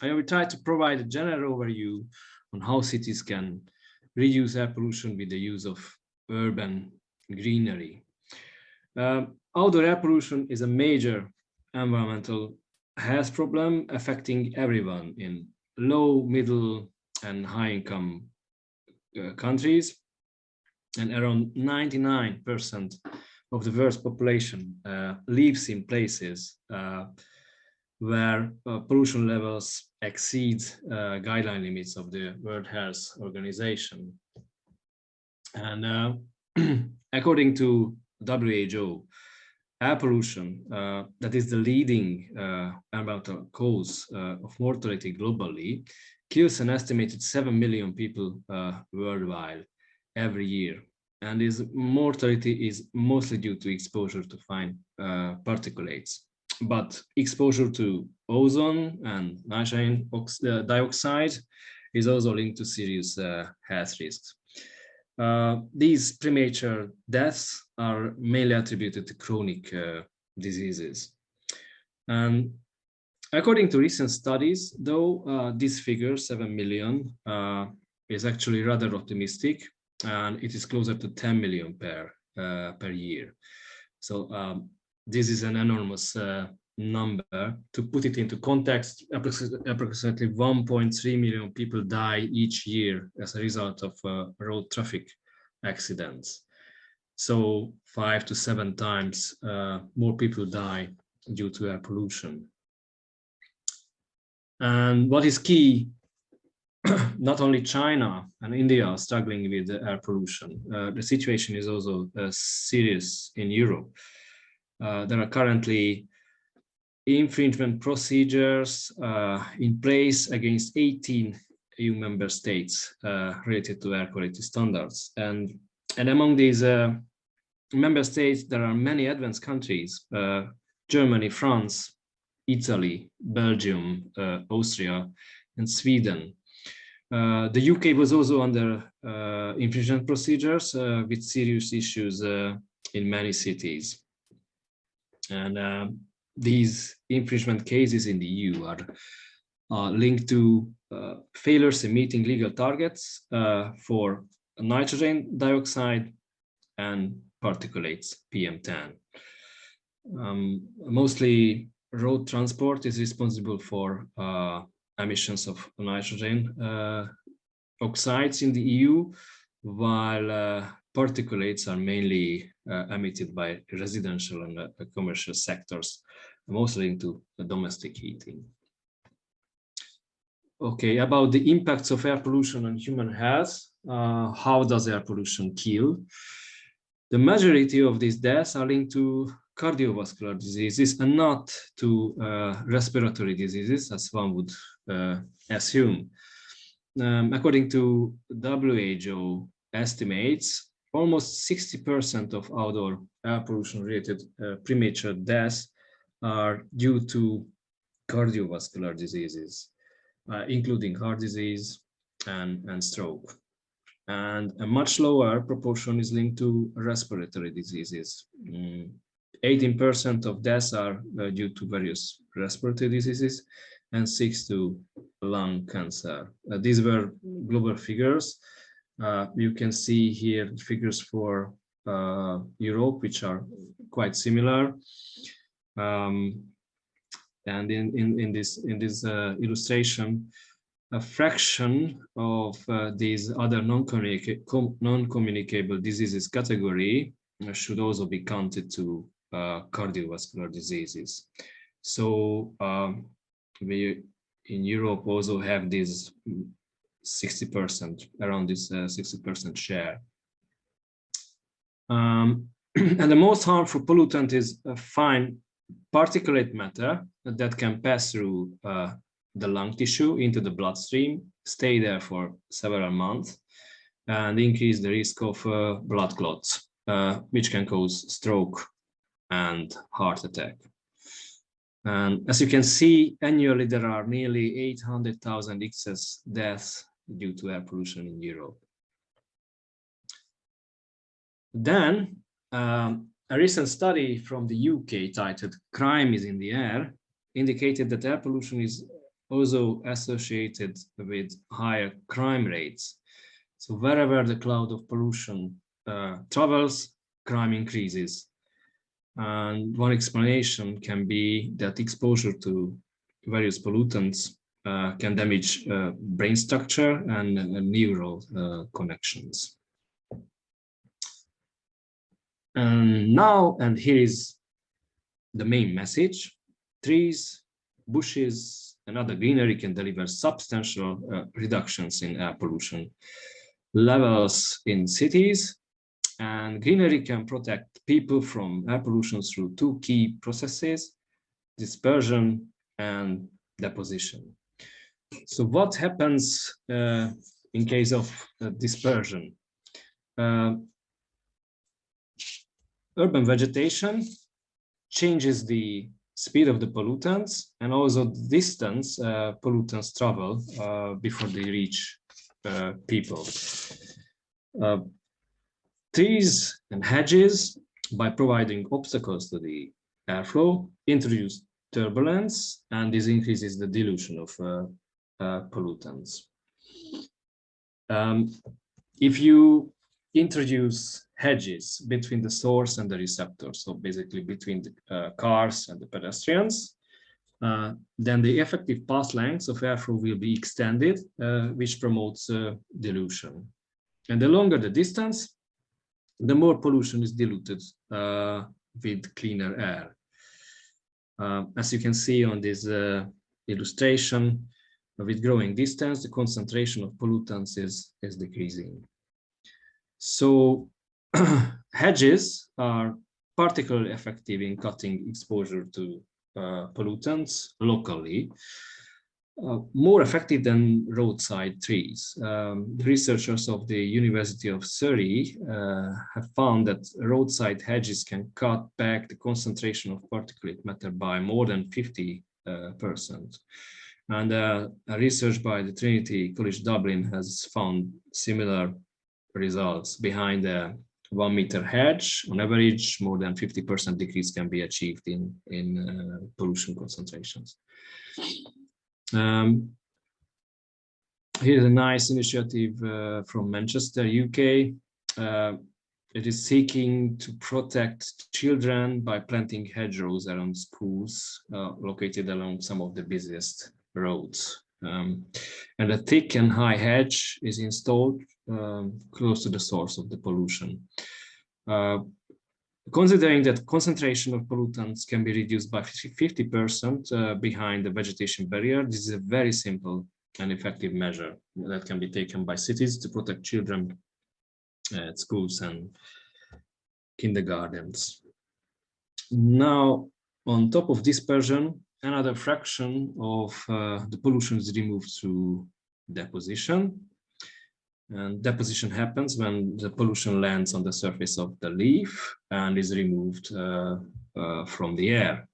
I will try to provide a general overview on how cities can reduce air pollution with the use of urban greenery. Outdoor air pollution is a major environmental health problem affecting everyone in low, middle, and high-income countries, and around 99% of the world's population lives in places where pollution levels exceed guideline limits of the World Health Organization. And according to WHO, air pollution, that is the leading environmental cause of mortality globally, kills an estimated 7 million people worldwide every year. And this mortality is mostly due to exposure to fine particulates. But exposure to ozone and nitrogen dioxide is also linked to serious health risks. These premature deaths are mainly attributed to chronic diseases. And according to recent studies, though, this figure, 7 million, is actually rather optimistic, and it is closer to 10 million per year. So this is an enormous number. To put it into context, approximately 1.3 million people die each year as a result of road traffic accidents. So 5 to 7 times more people die due to air pollution. And what is key, not only China and India are struggling with air pollution, the situation is also serious in Europe. There are currently infringement procedures in place against 18 EU member states related to air quality standards. And among these member states, there are many advanced countries, Germany, France, Italy, Belgium, Austria, and Sweden. The UK was also under infringement procedures with serious issues in many cities. And these infringement cases in the EU are linked to failures in meeting legal targets for nitrogen dioxide and particulates, PM10. Mostly road transport is responsible for emissions of nitrogen oxides in the EU, while particulates are mainly emitted by residential and commercial sectors, mostly into domestic heating. Okay, about the impacts of air pollution on human health, how does air pollution kill? The majority of these deaths are linked to cardiovascular diseases and not to respiratory diseases, as one would assume. According to WHO estimates, almost 60% of outdoor air pollution-related premature deaths are due to cardiovascular diseases, including heart disease and stroke. And a much lower proportion is linked to respiratory diseases. 18% of deaths are due to various respiratory diseases and 6% to lung cancer. These were global figures. You can see here figures for Europe, which are quite similar. And in this illustration, a fraction of these other non-communicable diseases category should also be counted to cardiovascular diseases. So we in Europe also have this 60%, around this 60% share. And the most harmful pollutant is fine particulate matter that can pass through the lung tissue into the bloodstream, stay there for several months, and increase the risk of blood clots, which can cause stroke and heart attack. And as you can see, annually there are nearly 800,000 excess deaths due to air pollution in Europe. Then, a recent study from the UK titled "Crime is in the Air" indicated that air pollution is also associated with higher crime rates. So wherever the cloud of pollution travels, crime increases. And one explanation can be that exposure to various pollutants can damage brain structure and neural connections. And here is the main message: trees, bushes, and other greenery can deliver substantial reductions in air pollution levels in cities, and greenery can protect people from air pollution through two key processes: dispersion and deposition. So what happens in case of dispersion? Urban vegetation changes the speed of the pollutants and also the distance pollutants travel before they reach people. Trees and hedges, by providing obstacles to the airflow, introduce turbulence, and this increases the dilution of pollutants. If you introduce hedges between the source and the receptor, so basically between the cars and the pedestrians, then the effective path lengths of airflow will be extended, which promotes dilution. And the longer the distance, the more pollution is diluted with cleaner air. As you can see on this illustration, with growing distance, the concentration of pollutants is decreasing. So hedges are particularly effective in cutting exposure to pollutants locally, more effective than roadside trees. The researchers of the University of Surrey have found that roadside hedges can cut back the concentration of particulate matter by more than 50%. And a research by the Trinity College Dublin has found similar results. Behind a 1 meter hedge, on average, more than 50% decrease can be achieved in pollution concentrations. Here's a nice initiative from Manchester, UK. It is seeking to protect children by planting hedgerows around schools located along some of the busiest roads. And a thick and high hedge is installed close to the source of the pollution. Considering that concentration of pollutants can be reduced by 50% behind the vegetation barrier, this is a very simple and effective measure that can be taken by cities to protect children at schools and kindergartens. Now, on top of dispersion, another fraction of the pollution is removed through deposition. And deposition happens when the pollution lands on the surface of the leaf and is removed from the air.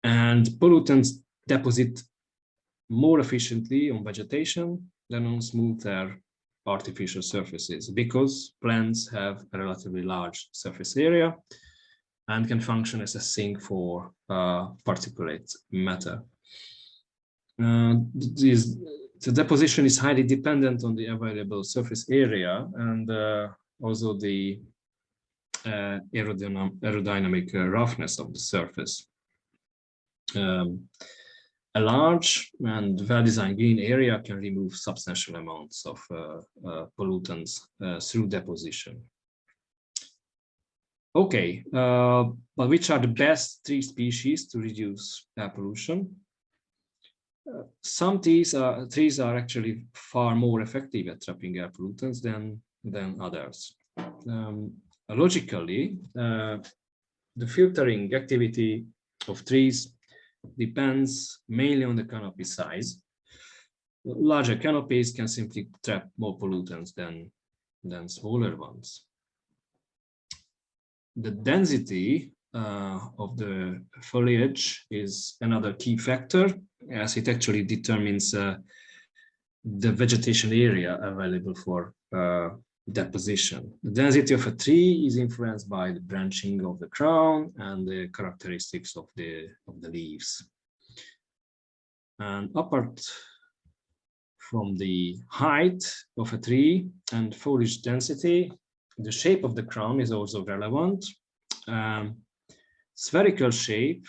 And pollutants deposit more efficiently on vegetation than on smooth air artificial surfaces, because plants have a relatively large surface area and can function as a sink for particulate matter. The deposition is highly dependent on the available surface area and also the aerodynamic roughness of the surface. A large and well-designed green area can remove substantial amounts of pollutants through deposition. Okay, but which are the best tree species to reduce air pollution? Some trees are actually far more effective at trapping air pollutants than others. Logically, the filtering activity of trees depends mainly on the canopy size. Larger canopies can simply trap more pollutants than smaller ones. The density of the foliage is another key factor, as it actually determines the vegetation area available for deposition. The density of a tree is influenced by the branching of the crown and the characteristics of the leaves. And apart from the height of a tree and foliage density, the shape of the crown is also relevant. Spherical shape,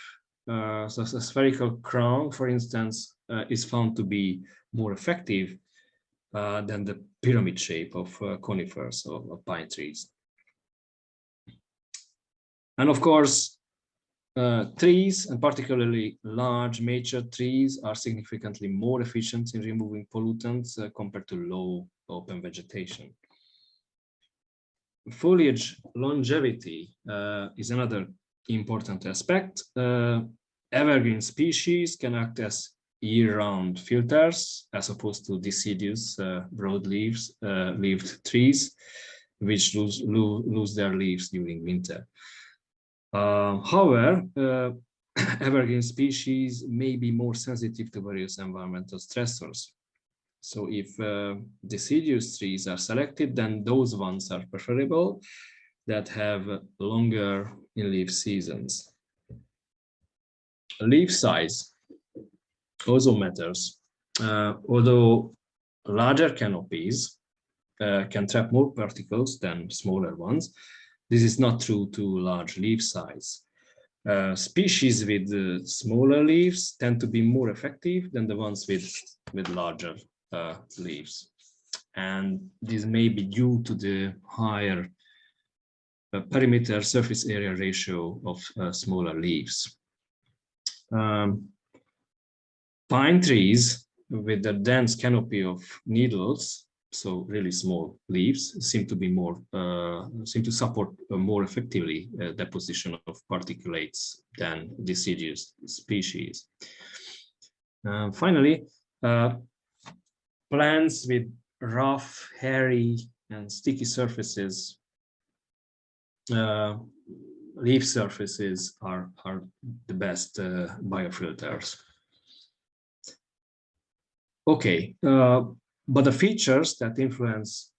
so a spherical crown, for instance, is found to be more effective than the pyramid shape of conifers or pine trees. And of course, trees, and particularly large mature trees, are significantly more efficient in removing pollutants compared to low open vegetation. Foliage longevity is another important aspect. Evergreen species can act as year-round filters as opposed to deciduous broad-leaved trees, which lose their leaves during winter. However, evergreen species may be more sensitive to various environmental stressors. So if deciduous trees are selected, then those ones are preferable that have longer in-leaf seasons. Leaf size also matters. Although larger canopies can trap more particles than smaller ones, this is not true to large leaf size. Species with smaller leaves tend to be more effective than the ones with larger leaves. And this may be due to the higher perimeter surface area ratio of smaller leaves. Pine trees with a dense canopy of needles, so really small leaves, seem to support more effectively deposition of particulates than deciduous species. Finally, plants with rough, hairy, and sticky surfaces, leaf surfaces are the best biofilters. Okay, but the features that influence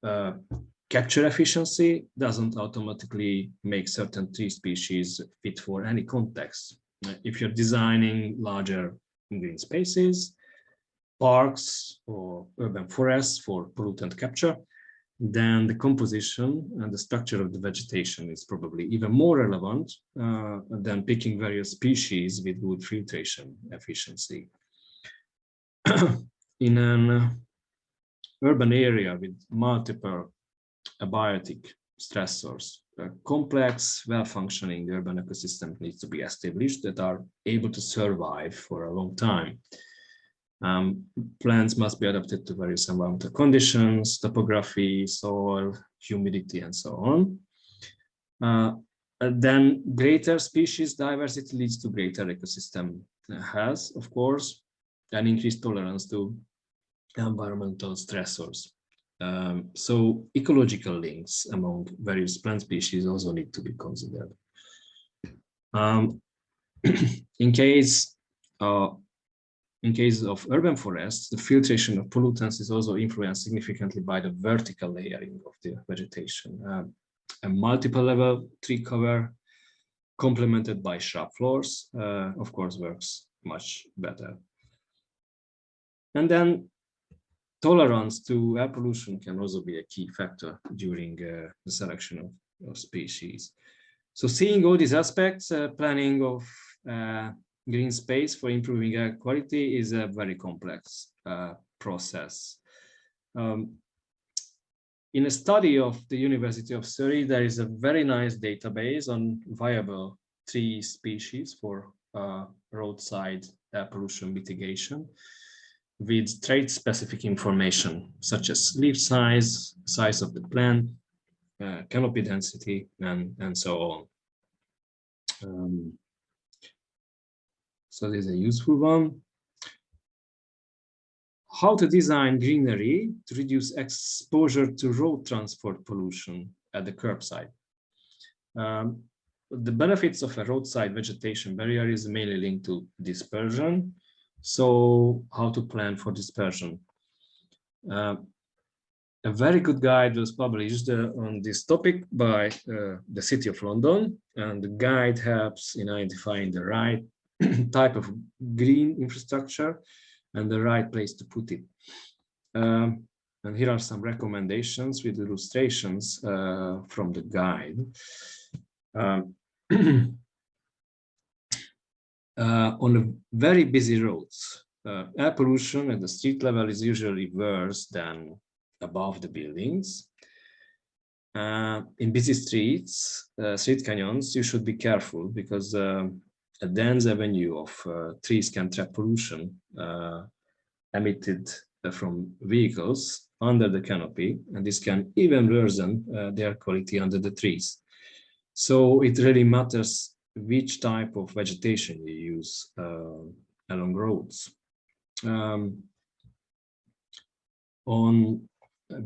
capture efficiency doesn't automatically make certain tree species fit for any context. If you're designing larger green spaces, parks, or urban forests for pollutant capture, then the composition and the structure of the vegetation is probably even more relevant than picking various species with good filtration efficiency. In an urban area with multiple abiotic stressors, a complex, well-functioning urban ecosystem needs to be established that are able to survive for a long time. Plants must be adapted to various environmental conditions, topography, soil, humidity, and so on. Then greater species diversity leads to greater ecosystem health, of course, and increased tolerance to environmental stressors. So ecological links among various plant species also need to be considered. In case of urban forests, the filtration of pollutants is also influenced significantly by the vertical layering of the vegetation. A multiple level tree cover complemented by shrub floors, of course, works much better. And then tolerance to air pollution can also be a key factor during the selection of species. So seeing all these aspects, planning of green space for improving air quality is a very complex process. In a study of the University of Surrey, there is a very nice database on viable tree species for roadside air pollution mitigation, with trait-specific information such as leaf size, size of the plant, canopy density, and so on. So this is a useful one. How to design greenery to reduce exposure to road transport pollution at the curbside. The benefits of a roadside vegetation barrier is mainly linked to dispersion. So how to plan for dispersion? A very good guide was published on this topic by the City of London, and the guide helps in identifying the right type of green infrastructure and the right place to put it. And here are some recommendations with illustrations from the guide. On a very busy roads, air pollution at the street level is usually worse than above the buildings. In busy streets, street canyons, you should be careful because a dense avenue of trees can trap pollution emitted from vehicles under the canopy, and this can even worsen the air quality under the trees. So it really matters which type of vegetation you use along roads. On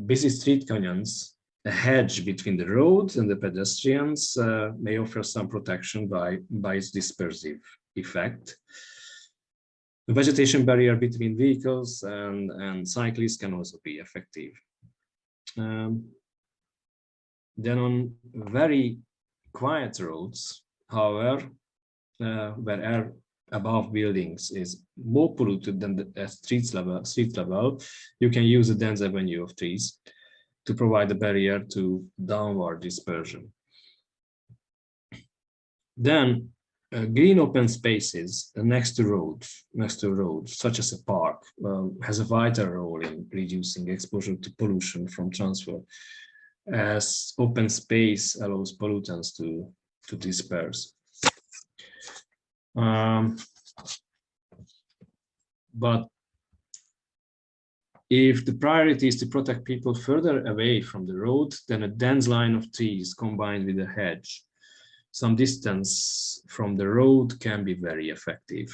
busy street canyons, a hedge between the roads and the pedestrians may offer some protection by its dispersive effect. The vegetation barrier between vehicles and cyclists can also be effective. Then on very quiet roads, however, where air above buildings is more polluted than the street level, you can use a dense avenue of trees to provide a barrier to downward dispersion. Then green open spaces next to roads, such as a park, has a vital role in reducing exposure to pollution from transfer, as open space allows pollutants to disperse. But if the priority is to protect people further away from the road, then a dense line of trees combined with a hedge some distance from the road can be very effective.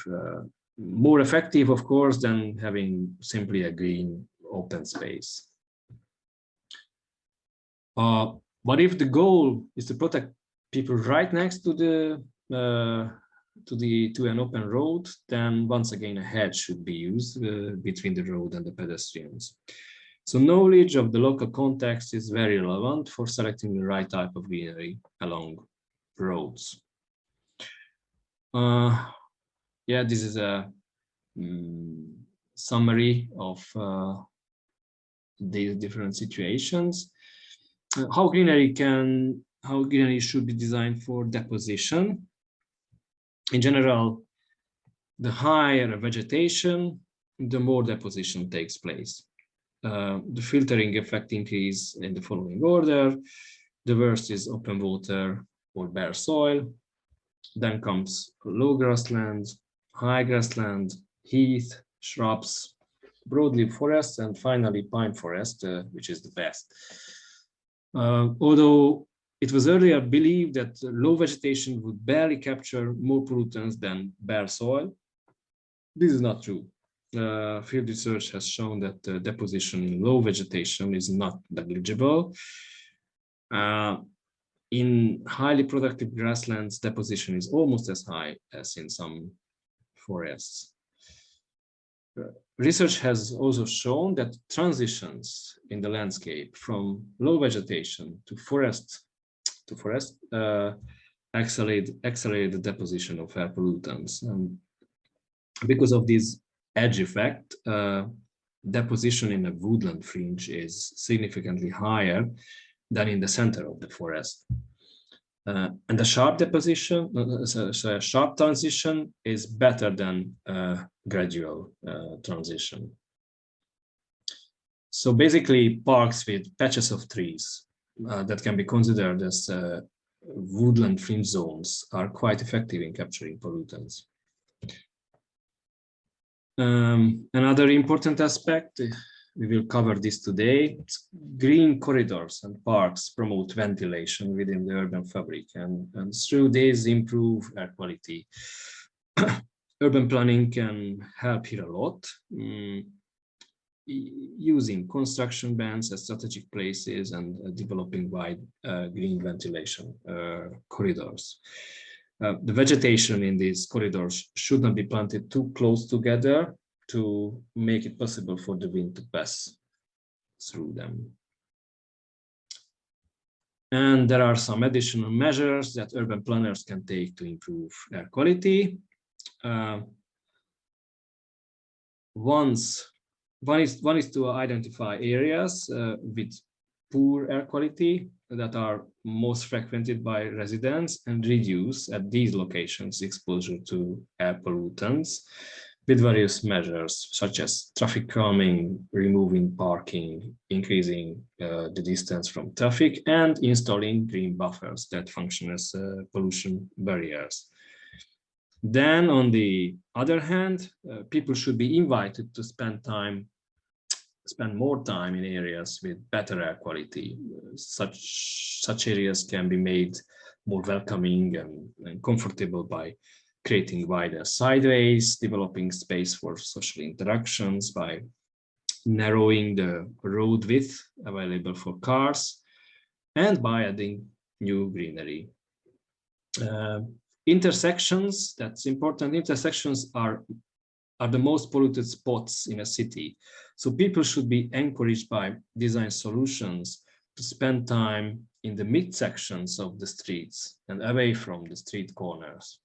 More effective, of course, than having simply a green open space. But if the goal is to protect people right next to an open road, then once again a hedge should be used between the road and the pedestrians. So knowledge of the local context is very relevant for selecting the right type of greenery along roads. Yeah, this is a summary of these different situations. How greenery should be designed for deposition. In general, the higher vegetation, the more deposition takes place. The filtering effect increase in the following order. The worst is open water or bare soil. Then comes low grassland, high grassland, heath, shrubs, broadleaf forest, and finally pine forest, which is the best. Although it was earlier believed that low vegetation would barely capture more pollutants than bare soil, this is not true. Field research has shown that deposition in low vegetation is not negligible. In highly productive grasslands, deposition is almost as high as in some forests. Research has also shown that transitions in the landscape from low vegetation to forest accelerate the deposition of air pollutants. And because of this edge effect, deposition in a woodland fringe is significantly higher than in the center of the forest. And the sharp deposition, so a sharp transition is better than gradual transition. So basically parks with patches of trees that can be considered as woodland fringe zones are quite effective in capturing pollutants. Another important aspect, we will cover this today, green corridors and parks promote ventilation within the urban fabric, and through this improve air quality. Urban planning can help here a lot, using construction bands as strategic places and developing wide green ventilation corridors. The vegetation in these corridors should not be planted too close together to make it possible for the wind to pass through them. And there are some additional measures that urban planners can take to improve air quality. one is to identify areas with poor air quality that are most frequented by residents and reduce at these locations exposure to air pollutants with various measures such as traffic calming, removing parking, increasing the distance from traffic, and installing green buffers that function as pollution barriers. Then, on the other hand, people should be invited to spend more time in areas with better air quality. Such areas can be made more welcoming and comfortable by creating wider sideways, developing space for social interactions by narrowing the road width available for cars, and by adding new greenery. Intersections, that's important. Intersections are the most polluted spots in a city. So people should be encouraged by design solutions to spend time in the midsections of the streets and away from the street corners.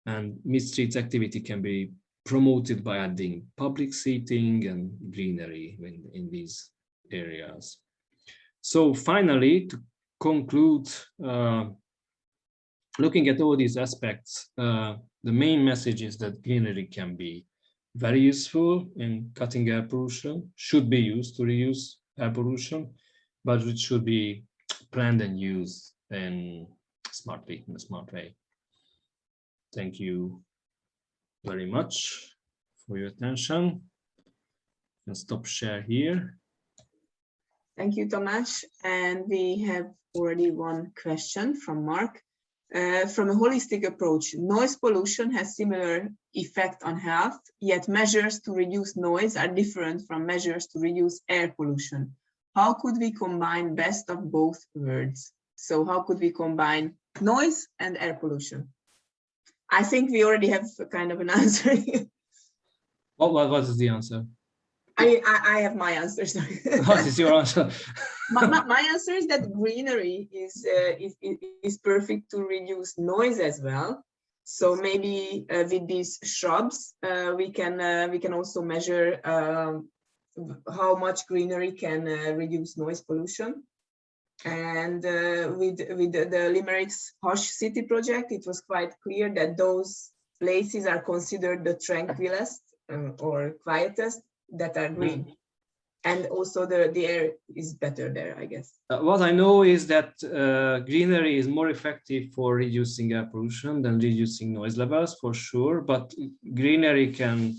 And mid-street activity can be promoted by adding public seating and greenery in these areas. So finally, to conclude, looking at all these aspects, the main message is that greenery can be very useful in cutting air pollution, should be used to reduce air pollution, but it should be planned and used in a smart way. Thank you very much for your attention. I'll stop share here. Thank you, Tamás. And we have already one question from Mark. From a holistic approach, noise pollution has similar effect on health, yet measures to reduce noise are different from measures to reduce air pollution. How could we combine best of both worlds? So how could we combine noise and air pollution? I think we already have kind of an answer. What is the answer? I have my answer. What is your answer? my answer is that greenery is perfect to reduce noise as well. So maybe with these shrubs, we can also measure how much greenery can reduce noise pollution. And with the Limerick's Hush City project, it was quite clear that those places are considered the tranquilest or quietest that are green. And also the air is better there, I guess. What I know is that greenery is more effective for reducing air pollution than reducing noise levels, for sure. But greenery can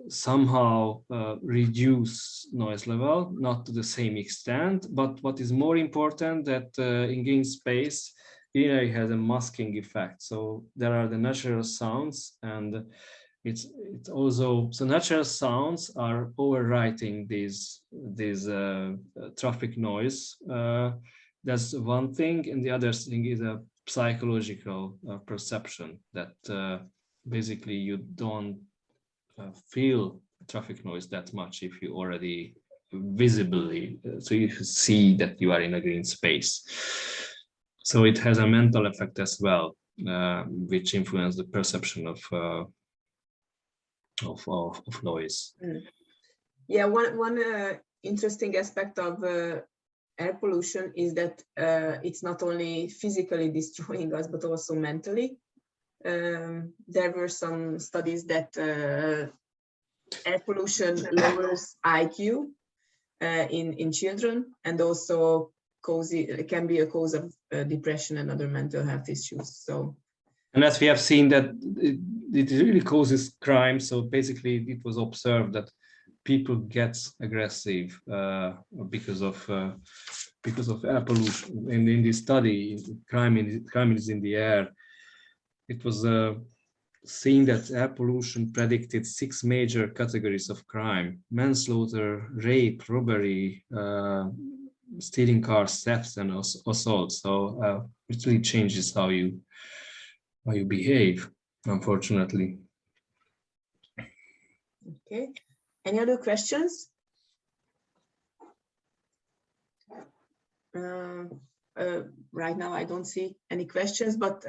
somehow reduce noise level, not to the same extent. But what is more important that in Greenspace, greenery has a masking effect. So there are the natural sounds, and it's also, so natural sounds are overwriting these traffic noise. That's one thing, and the other thing is a psychological perception that basically you don't feel traffic noise that much if you already visibly, so you see that you are in a green space. So it has a mental effect as well, which influences the perception of noise. Yeah, one interesting aspect of air pollution is that it's not only physically destroying us, but also mentally. There were some studies that air pollution lowers IQ in children, and also can be a cause of depression and other mental health issues. So, and as we have seen that it really causes crime. So basically, it was observed that people get aggressive because of air pollution. And in this study, crime is in the air. It was seen that air pollution predicted 6 major categories of crime: manslaughter, rape, robbery, stealing cars, thefts, and assault. So it really changes how you behave, unfortunately. Okay. Any other questions? Right now, I don't see any questions, but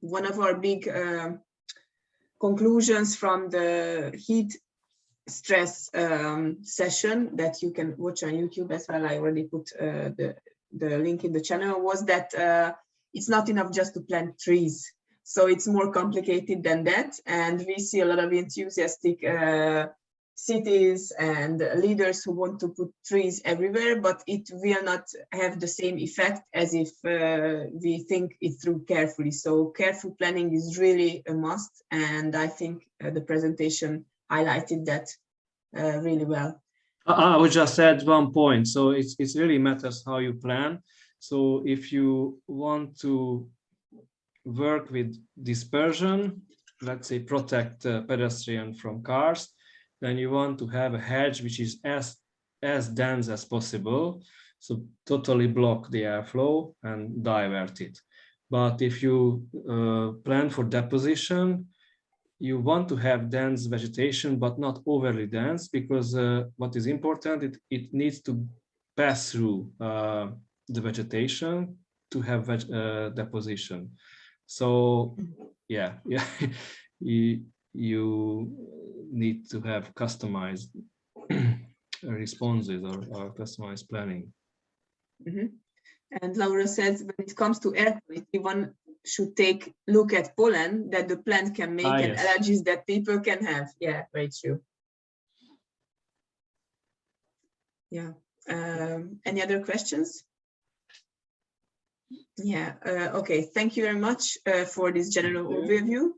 one of our big conclusions from the heat stress session that you can watch on YouTube as well. I already put the link in the channel, was that it's not enough just to plant trees. So it's more complicated than that. And we see a lot of enthusiastic cities and leaders who want to put trees everywhere, but it will not have the same effect as if we think it through carefully. So careful planning is really a must. And I think the presentation highlighted that really well. I would just add one point. So it really matters how you plan. So if you want to work with dispersion, let's say protect pedestrian from cars, then you want to have a hedge which is as dense as possible. So totally block the airflow and divert it. But if you plan for deposition, you want to have dense vegetation, but not overly dense, because what is important, it needs to pass through the vegetation to have deposition. So yeah, you need to have customized responses or customized planning. Mm-hmm. And Laura says, when it comes to air quality, one should take look at pollen that the plant can make and yes. allergies that people can have. Yeah, very true. Yeah. Any other questions? Yeah. Okay. Thank you very much for this general overview.